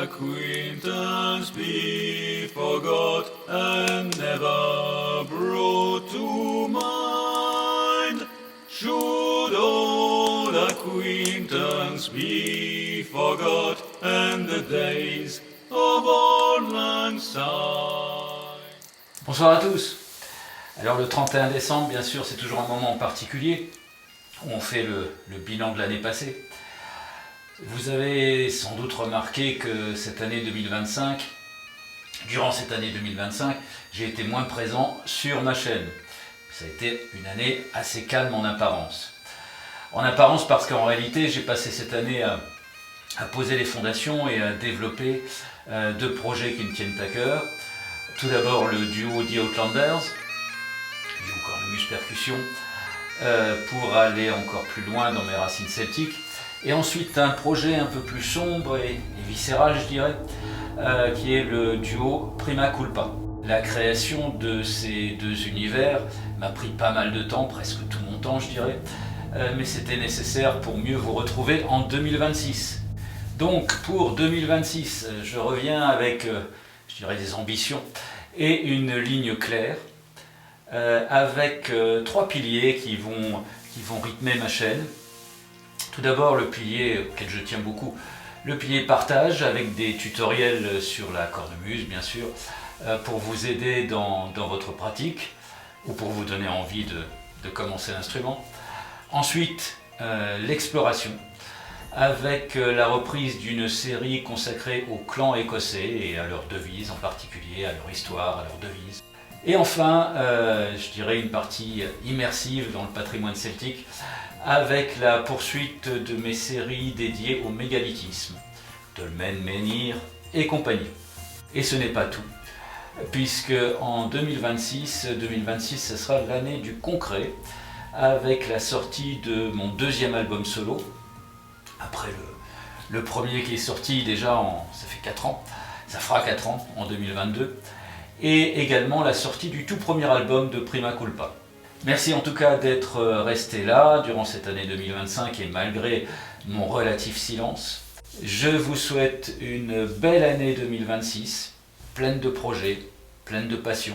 acquaintance be forgot and never brought to mind? Should old acquaintance be forgot and the days of old lang syne? Bonsoir à tous. Alors le 31 décembre, bien sûr, c'est toujours un moment particulier où on fait le bilan de l'année passée. Vous avez sans doute remarqué que cette année 2025, durant cette année 2025, j'ai été moins présent sur ma chaîne. Ça a été une année assez calme en apparence. En apparence parce qu'en réalité, j'ai passé cette année à poser les fondations et à développer deux projets qui me tiennent à cœur. Tout d'abord le duo The Outlanders, duo cornemuse percussion, pour aller encore plus loin dans mes racines celtiques. Et ensuite un projet un peu plus sombre et viscéral, je dirais, qui est le duo Prima Culpa. La création de ces deux univers m'a pris pas mal de temps, presque tout mon temps je dirais, mais c'était nécessaire pour mieux vous retrouver en 2026. Donc pour 2026, je reviens avec, je dirais, des ambitions et une ligne claire, avec trois piliers qui vont rythmer ma chaîne. Tout d'abord le pilier auquel je tiens beaucoup, le pilier partage avec des tutoriels sur la cornemuse bien sûr, pour vous aider dans votre pratique ou pour vous donner envie de commencer l'instrument. Ensuite l'exploration avec la reprise d'une série consacrée aux clans écossais et à leurs devises en particulier, à leur histoire, à leurs devises. Et enfin, je dirais une partie immersive dans le patrimoine celtique avec la poursuite de mes séries dédiées au mégalithisme, Dolmen, Menhir et compagnie. Et ce n'est pas tout, puisque en 2026, ce sera l'année du concret, avec la sortie de mon deuxième album solo, après le premier qui est sorti déjà, ça fait 4 ans, ça fera 4 ans en 2022, et également la sortie du tout premier album de Prima Culpa. Merci en tout cas d'être resté là durant cette année 2025 et malgré mon relatif silence. Je vous souhaite une belle année 2026, pleine de projets, pleine de passion.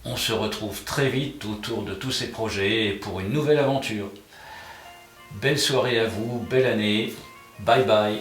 On se retrouve très vite autour de tous ces projets et pour une nouvelle aventure. Belle soirée à vous, belle année, bye bye.